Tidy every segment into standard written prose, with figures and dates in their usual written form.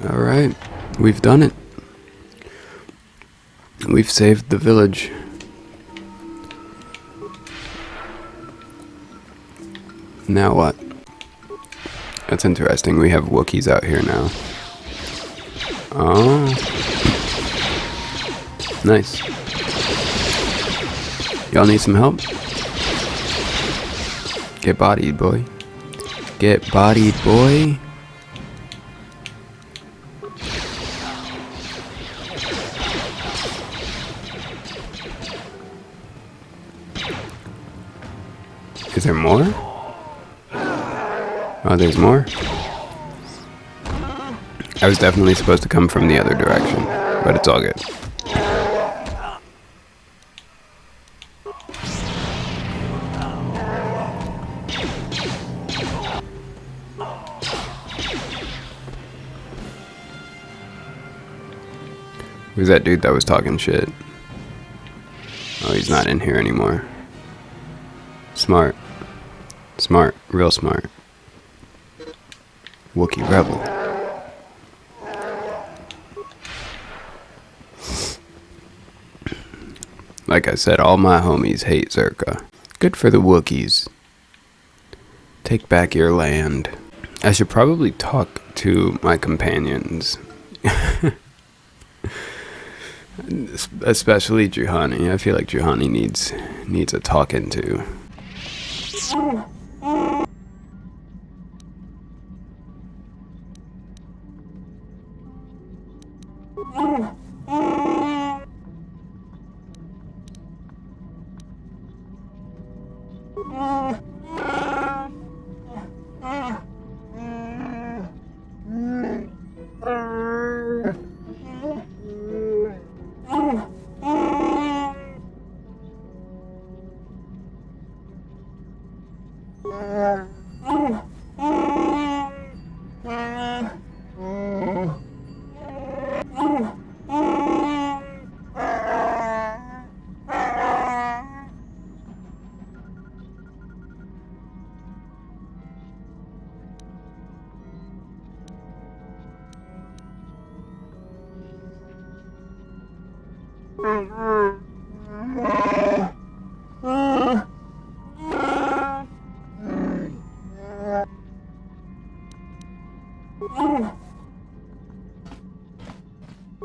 Alright, we've done it. We've saved the village. Now what? That's interesting. We have Wookiees out here now. Oh. Nice. Y'all need some help? Get bodied, boy. Get bodied, boy. Is there more? Oh, there's more? I was definitely supposed to come from the other direction, but it's all good. Who's that dude that was talking shit? Oh, he's not in here anymore. Smart. Smart. Real smart. Wookiee rebel. Like I said, all my homies hate Zerka. Good for the Wookiees. Take back your land. I should probably talk to my companions. Especially Juhani. I feel like Juhani needs a talking to.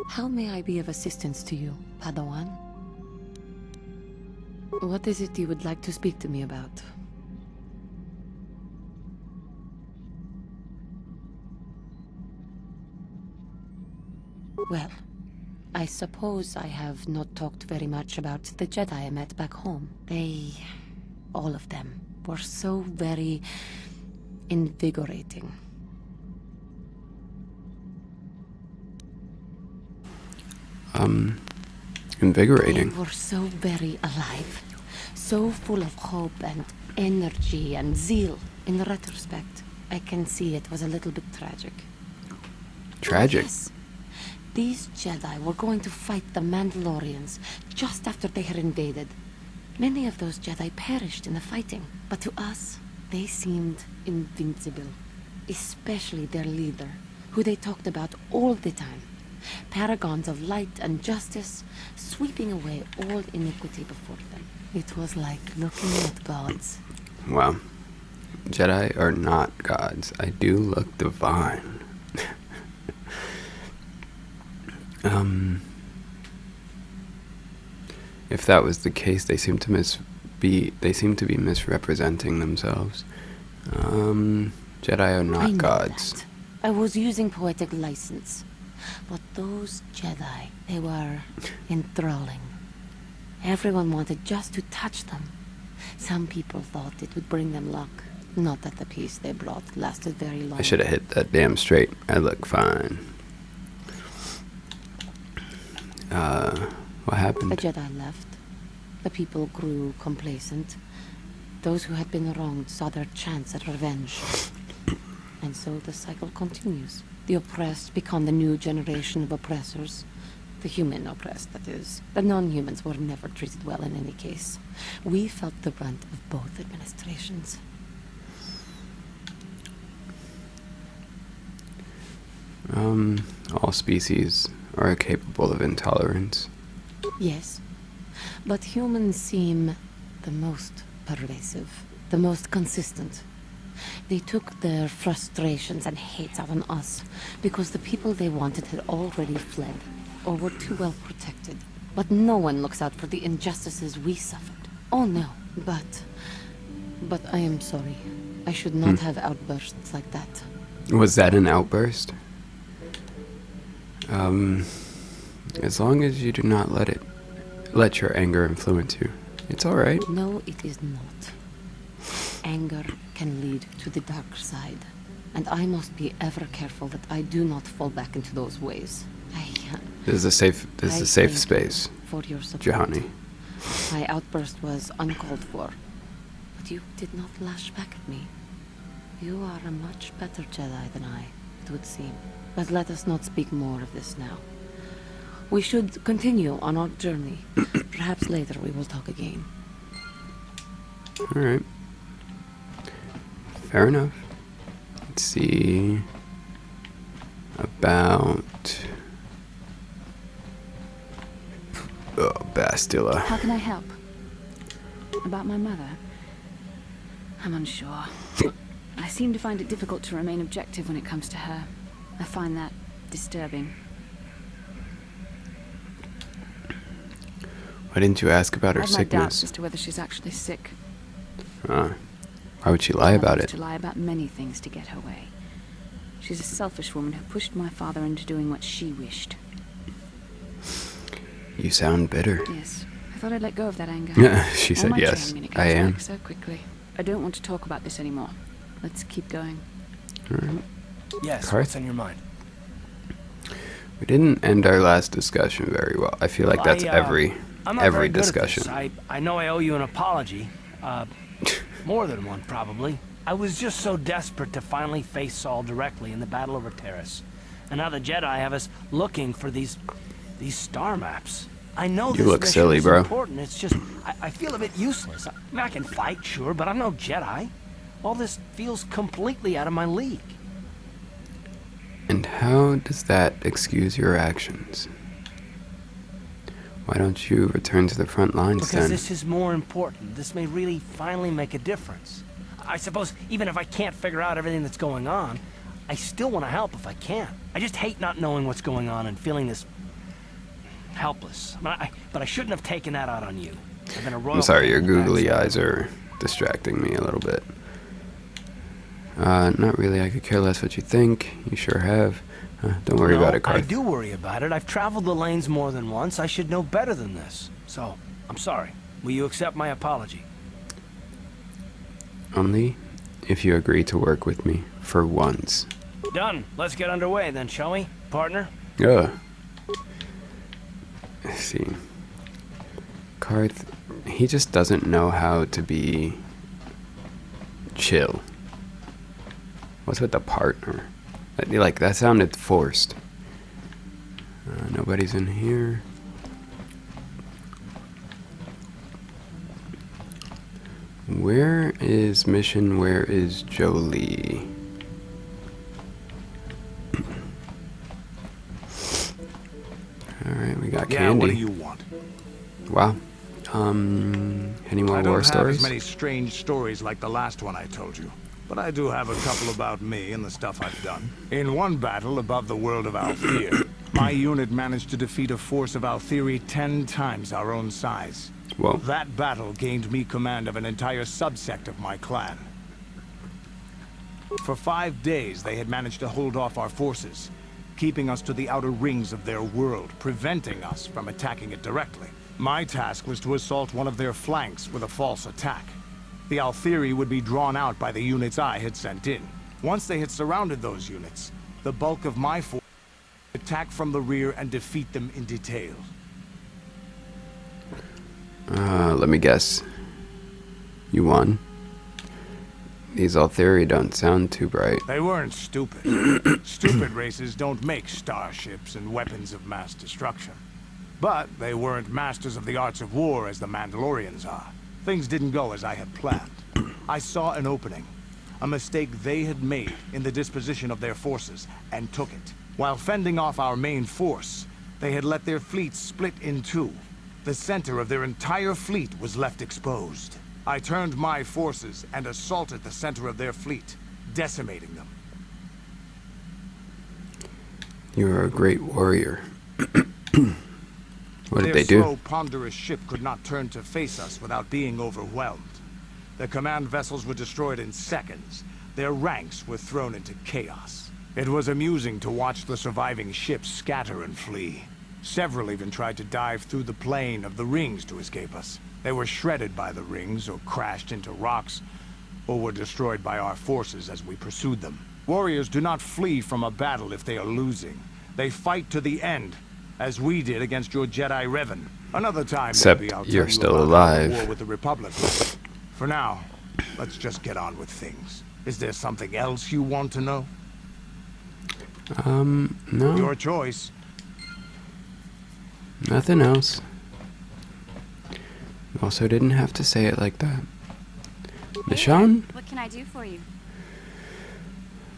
How may I be of assistance to you, Padawan? What is it you would like to speak to me about? Well, I suppose I have not talked very much about the Jedi I met back home. They, all of them, were so very invigorating. Invigorating. They were so very alive, so full of hope and energy and zeal. In retrospect, I can see it was a little bit tragic. Tragic? Yes. These Jedi were going to fight the Mandalorians just after they had invaded. Many of those Jedi perished in the fighting, but to us, they seemed invincible. Especially their leader, who they talked about all the time. Paragons of light and justice, sweeping away all iniquity before them. It was like looking at gods. Wow. Jedi are not gods. I do look divine. If that was the case, they seem to be misrepresenting themselves. Jedi are not gods. That. I was using poetic license. But those Jedi, they were enthralling. Everyone wanted just to touch them. Some people thought it would bring them luck. Not that the peace they brought lasted very long. I should have hit that damn straight. I look fine. What happened? The Jedi left. The people grew complacent. Those who had been wronged saw their chance at revenge. And so the cycle continues. The oppressed become the new generation of oppressors. The human oppressed, that is. The non-humans were never treated well in any case. We felt the brunt of both administrations. All species are capable of intolerance. Yes, but humans seem the most pervasive, the most consistent. They took their frustrations and hates out on us because the people they wanted had already fled or were too well protected. But no one looks out for the injustices we suffered. Oh no, but I am sorry. I should not have outbursts like that. Was that an outburst? As long as you do not let your anger influence you, it's all right. No, it is not. Anger can lead to the dark side, and I must be ever careful that I do not fall back into those ways. This is a safe thank space, you for your support. Johnny. My outburst was uncalled for, but you did not lash back at me. You are a much better Jedi than I, it would seem. But let us not speak more of this now. We should continue on our journey. Perhaps later we will talk again. All right. Fair enough. Let's see. About... Oh, Bastila. How can I help? About my mother? I'm unsure. I seem to find it difficult to remain objective when it comes to her. I find that disturbing. Why didn't you ask about her I have my doubts sickness? as to whether she's actually sick. Why would she lie about it? To lie about many things to get her way. She's a selfish woman who pushed my father into doing what she wished. You sound bitter. Yes, I thought I'd let go of that anger. She On said my yes. train, it I comes am. back so quickly. I don't want to talk about this anymore. Let's keep going. All right. Yes, Karth? what's on your mind? We didn't end our last discussion very well. I feel like that's every I'm not very every good at discussion. this. I know I owe you an apology. More than one, probably. I was just so desperate to finally face Saul directly in the Battle over Terrace. And now the Jedi have us looking for these star maps. I know You this look mission silly, is bro. important. It's just, I feel a bit useless. I can fight, sure, but I'm no Jedi. All this feels completely out of my league. And how does that excuse your actions? Why don't you return to the front lines Because then? this is more important. This may really finally make a difference. I suppose even if I can't figure out everything that's going on, I still want to help if I can. I just hate not knowing what's going on and feeling this helpless. But I shouldn't have taken that out on you. I've been a royal I'm sorry, your fan in the googly past. eyes are distracting me a little bit. Not really. I could care less what you think. You sure have. Don't worry about it, I Karth. do worry about it. I've traveled the lanes more than once. I should know better than this. So, I'm sorry. Will you accept my apology? Only if you agree to work with me for once. Done. Let's get underway then, shall we, partner? Ugh. Let's see. Karth, he just doesn't know how to be chill. What's with the partner? Like, that sounded forced. Nobody's in here. Where is Mission? Where is Jolie? Alright, we got Yeah, candy. what do you want? Wow. Any more I war don't have stories? as many strange stories like the last one I told you. But I do have a couple about me and the stuff I've done. In one battle above the world of Althir, my unit managed to defeat a force of Althiri 10 times our own size. Whoa. That battle gained me command of an entire subsect of my clan. For 5 days, they had managed to hold off our forces, keeping us to the outer rings of their world, preventing us from attacking it directly. My task was to assault one of their flanks with a false attack. The Althiri would be drawn out by the units I had sent in. Once they had surrounded those units, the bulk of my force would attack from the rear and defeat them in detail. Let me guess. You won? These Althiri don't sound too bright. They weren't stupid. Stupid races don't make starships and weapons of mass destruction. But they weren't masters of the arts of war as the Mandalorians are. Things didn't go as I had planned. I saw an opening. a mistake they had made in the disposition of their forces, and took it. While fending off our main force, they had let their fleet split in two. The center of their entire fleet was left exposed. I turned my forces and assaulted the center of their fleet, decimating them. You are a great warrior. What did Their they do? slow, ponderous ship could not turn to face us without being overwhelmed. The command vessels were destroyed in seconds. Their ranks were thrown into chaos. It was amusing to watch the surviving ships scatter and flee. Several even tried to dive through the plane of the rings to escape us. They were shredded by the rings, or crashed into rocks, or were destroyed by our forces as we pursued them. Warriors do not flee from a battle if they are losing. They fight to the end, as we did against your Jedi Revan. Another time, Except maybe I'll you're tell you still about alive. the war with the Republic. For now, let's just get on with things. Is there something else you want to know? No. Your choice. Nothing else. Also didn't have to say it like that. Nishan? What can I do for you?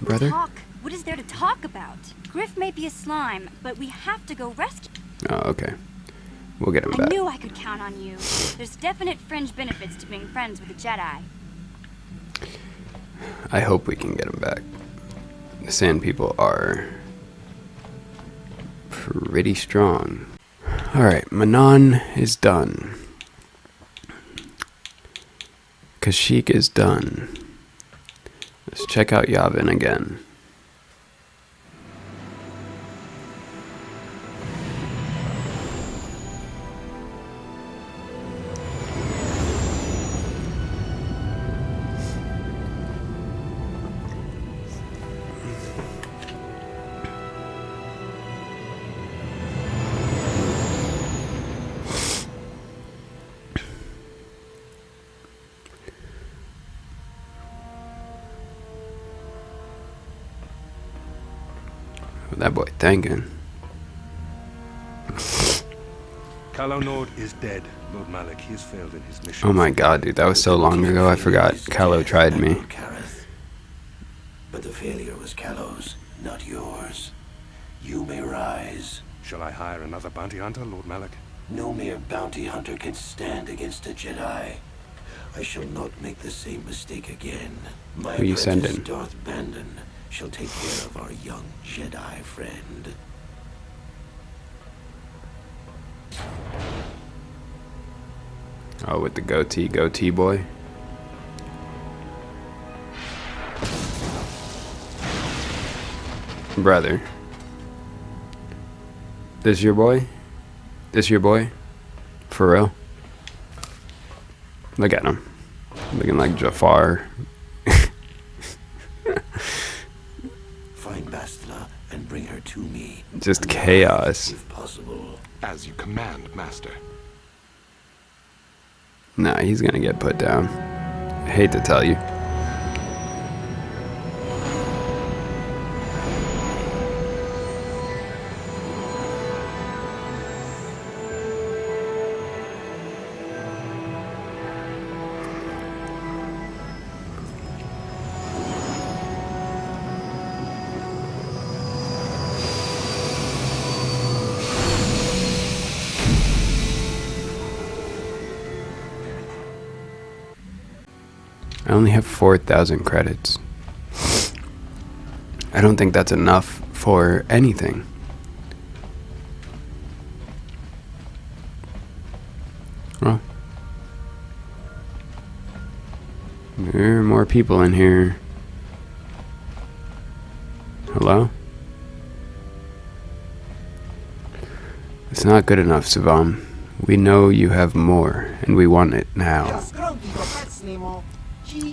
Brother? Talk. What is there to talk about? Griff may be a slime, but we have to go rescue. Oh, okay. We'll get him I back. knew I could count on you. There's definite fringe benefits to being friends with a Jedi. I hope we can get him back. The Sand People are pretty strong. Alright, Manon is done. Kashyyyk is done. Let's check out Yavin again. That boy thinking. Calo Nord is dead, Lord Malak. He has failed in his mission. Oh my god, dude, that was so long ago, I forgot Kylo tried me. But the failure was Calo's, not yours. You may rise. Shall I hire another bounty hunter, Lord Malak? No mere bounty hunter can stand against a Jedi. I shall not make the same mistake again. My Who you apprentice, sending? Darth Bandon, shall take care of our young Jedi friend. Oh, with the goatee boy. Brother. This your boy? This your boy? For real? Look at him. Looking like Jafar. Find Bastila and bring her to me. Just chaos. If possible. As you command, Master. Nah, he's gonna get put down. I hate to tell you. I only have 4,000 credits. I don't think that's enough for anything. Well, there are more people in here. Hello? It's not good enough, Savam. We know you have more, and we want it now.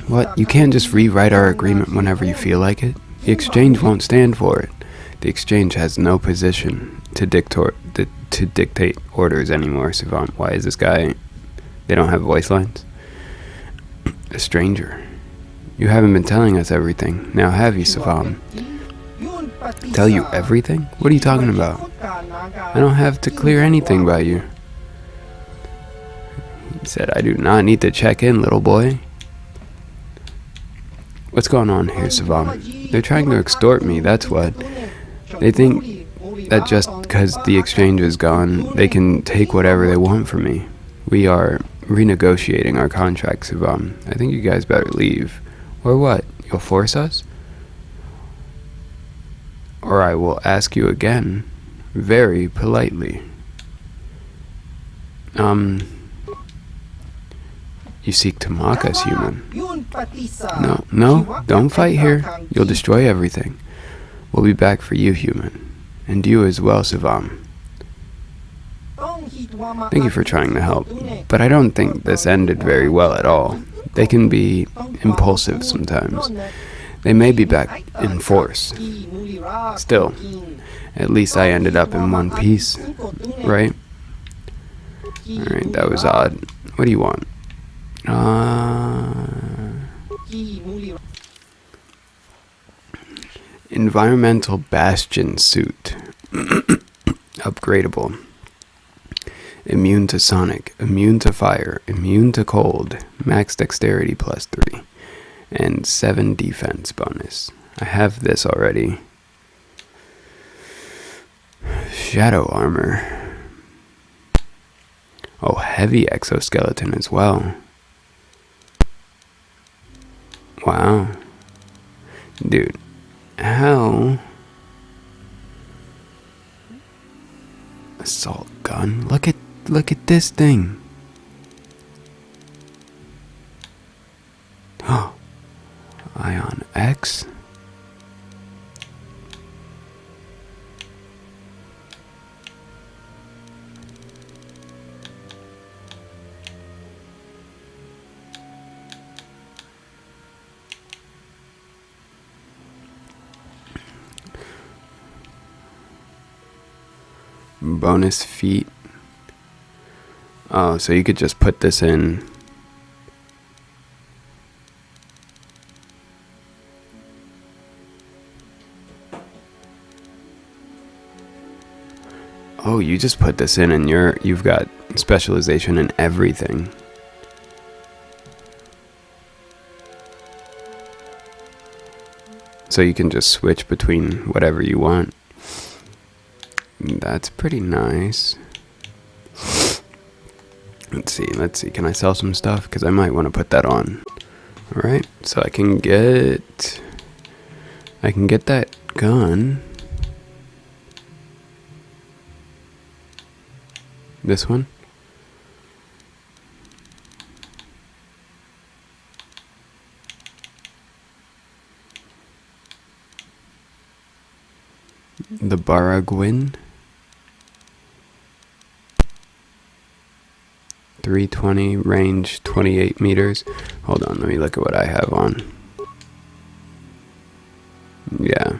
What? You can't just rewrite our agreement whenever you feel like it? The exchange won't stand for it. The exchange has no position to dictate orders anymore, Savam. Why is this guy... They don't have voice lines? A stranger. You haven't been telling us everything. Now have you, Savam? Tell you everything? What are you talking about? I don't have to clear anything by you. He said, I do not need to check in, little boy. What's going on here, Savam? They're trying to extort me, that's what. They think that just because the exchange is gone, they can take whatever they want from me. We are renegotiating our contract, Savam. I think you guys better leave. Or what? You'll force us? Or I will ask you again, very politely. You seek to mock us, human. No, don't fight here. You'll destroy everything. We'll be back for you, human. And you as well, Savam. Thank you for trying to help, but I don't think this ended very well at all. They can be impulsive sometimes. They may be back in force. Still, at least I ended up in one piece, right? Alright, that was odd. What do you want? Environmental Bastion Suit. Upgradable. Immune to sonic, immune to fire, immune to cold, max dexterity +3, and 7 defense bonus. I have this already. Shadow armor. Oh, heavy exoskeleton as well. Wow. Dude, how? Assault gun. Look at this thing. Oh. Ion X. Bonus feat. Oh, so you could just put this in. Oh, you just put this in and you've got specialization in everything. So you can just switch between whatever you want. That's pretty nice. Let's see. Can I sell some stuff? Because I might want to put that on. Alright, so I can get that gun. This one. The Baragwin. 320, range 28 meters. Hold on, let me look at what I have on. Yeah.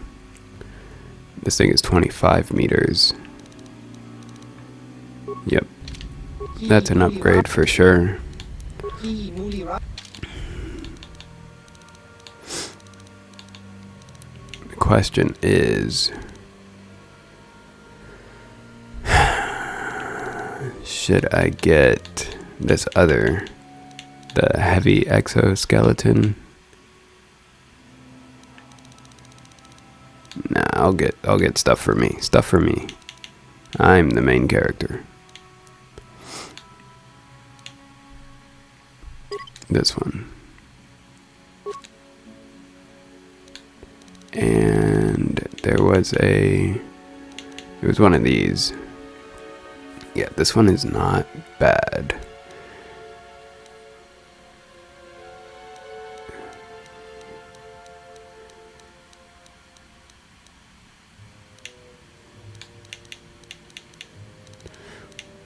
This thing is 25 meters. Yep. That's an upgrade for sure. The question is, should I get this other, the heavy exoskeleton? Nah, I'll get stuff for me. Stuff for me. I'm the main character. This one. And there was one of these. Yeah, this one is not bad.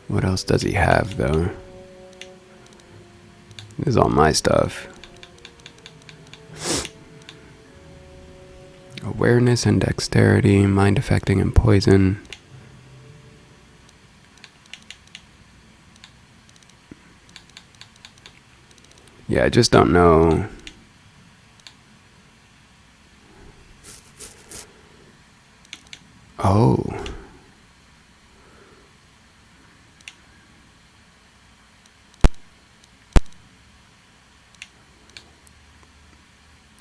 What else does he have, though? This is all my stuff. Awareness and dexterity, mind affecting and poison. Yeah, I just don't know. Oh.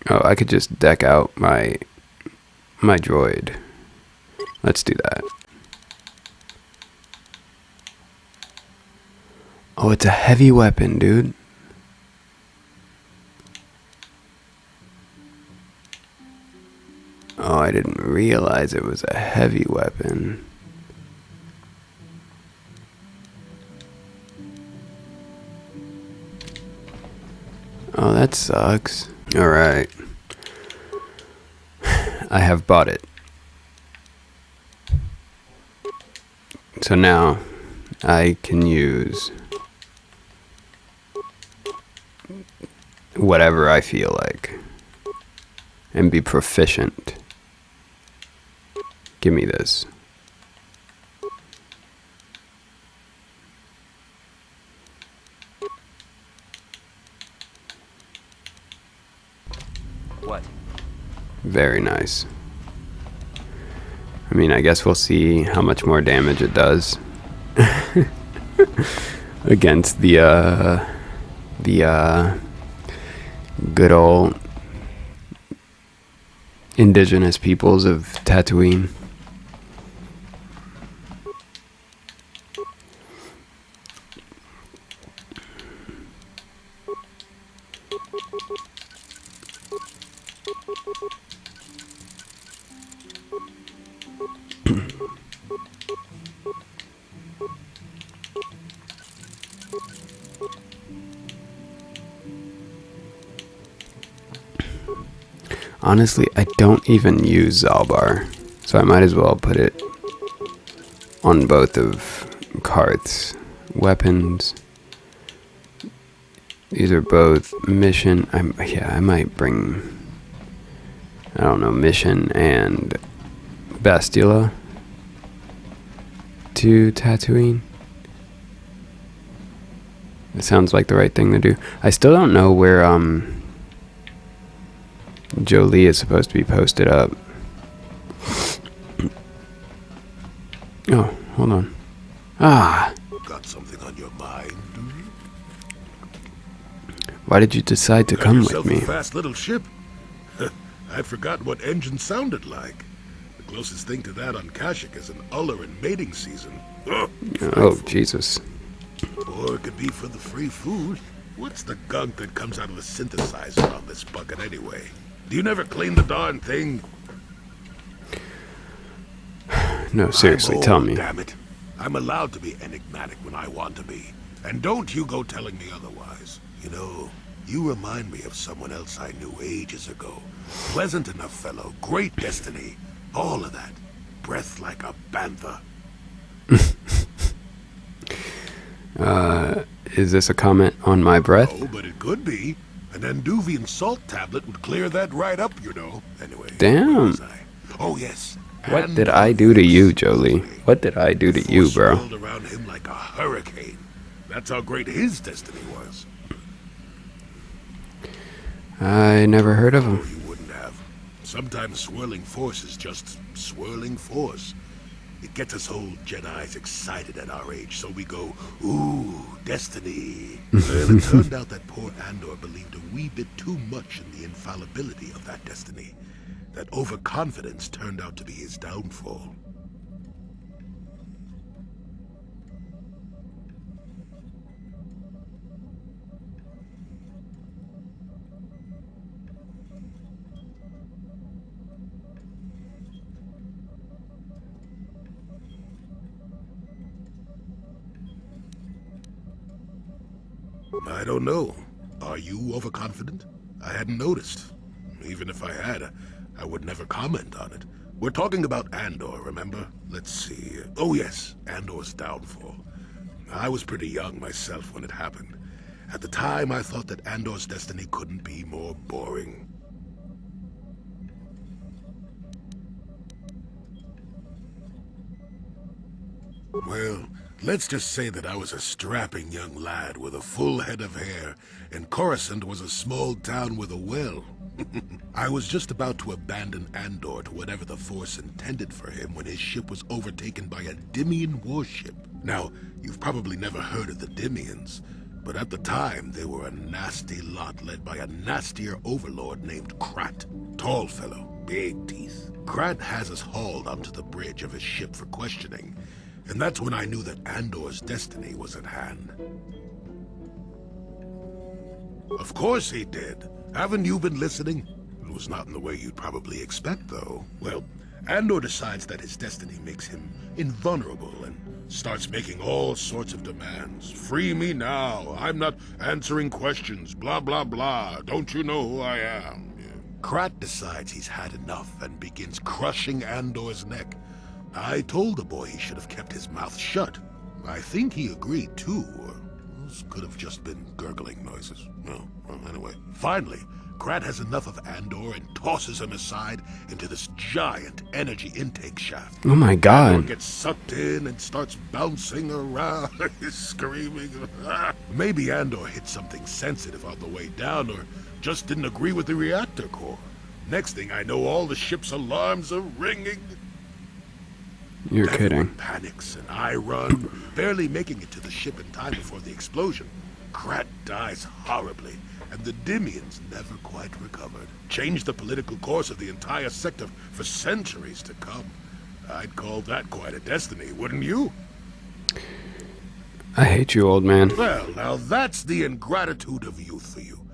Oh, I could just deck out my droid. Let's do that. Oh, it's a heavy weapon, dude. Oh, I didn't realize it was a heavy weapon. Oh, that sucks. Alright. I have bought it. So now I can use whatever I feel like and be proficient. Give me this. What? Very nice. I mean, I guess we'll see how much more damage it does against the good old indigenous peoples of Tatooine. Honestly, I don't even use Zalbar, so I might as well put it on both of Karth's weapons. These are both mission. I might bring, I don't know, mission and Bastila to Tatooine. It sounds like the right thing to do. I still don't know where Jolie is supposed to be posted up. Oh, hold on. Ah. Got something on your mind, do you? Why did you decide to come with me? A fast little ship. I'd forgotten what engine sounded like. The closest thing to that on Kashyyyk is an Uller in mating season. Oh, Jesus. Or it could be for the free food. What's the gunk that comes out of the synthesizer on this bucket anyway? Do you never clean the darn thing? No, seriously, tell me. Damn it. I'm allowed to be enigmatic when I want to be. And don't you go telling me otherwise. You know, you remind me of someone else I knew ages ago. Pleasant enough fellow, great destiny. All of that. Breath like a bantha. Is this a comment on my breath? Oh, but it could be. An Anduvian salt tablet would clear that right up, you know. Anyway. Damn. Where was I? Oh, yes. What did I do to you, Jolie? What did I do to you, bro? Swirled around him like a hurricane. That's how great his destiny was. I never heard of him. Oh, you wouldn't have. Sometimes swirling force is just swirling force. It gets us old Jedis excited at our age, so we go, ooh, destiny. Well, it turned out that poor Andor believed a wee bit too much in the infallibility of that destiny. That overconfidence turned out to be his downfall. I don't know. Are you overconfident? I hadn't noticed. Even if I had, I would never comment on it. We're talking about Andor, remember? Let's see. Oh yes, Andor's downfall. I was pretty young myself when it happened. At the time, I thought that Andor's destiny couldn't be more boring. Well, let's just say that I was a strapping young lad with a full head of hair, and Coruscant was a small town with a well. I was just about to abandon Andor to whatever the Force intended for him when his ship was overtaken by a Dimian warship. Now, you've probably never heard of the Dimians, But at the time, they were a nasty lot led by a nastier overlord named Krat. Tall fellow, big teeth. Krat has us hauled onto the bridge of his ship for questioning, and that's when I knew that Andor's destiny was at hand. Of course he did. Haven't you been listening? It was not in the way you'd probably expect, though. Well, Andor decides that his destiny makes him invulnerable and starts making all sorts of demands. Free me now. I'm not answering questions. Blah, blah, blah. Don't you know who I am? Yeah. Krat decides he's had enough and begins crushing Andor's neck. I told the boy he should have kept his mouth shut. I think he agreed, too. Those could have just been gurgling noises. Well, anyway. Finally, Krat has enough of Andor and tosses him aside into this giant energy intake shaft. Oh my Andor god. gets sucked in and starts bouncing around, screaming. Maybe Andor hit something sensitive on the way down, or just didn't agree with the reactor core. Next thing I know, all the ship's alarms are ringing. You're Everyone kidding. panics and I run, barely making it to the ship in time before the explosion. Krat dies horribly, and the Dimians never quite recovered. Changed the political course of the entire sector for centuries to come. I'd call that quite a destiny, wouldn't you? I hate you, old man. Well, now that's the ingratitude of youth for you.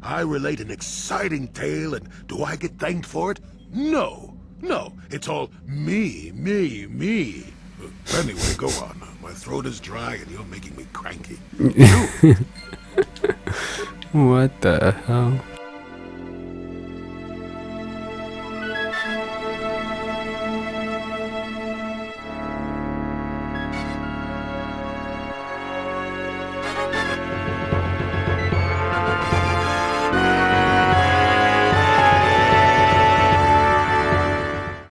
I relate an exciting tale, and do I get thanked for it? No. No, it's all me, me, me. Anyway, go on. My throat is dry and you're making me cranky. What the hell?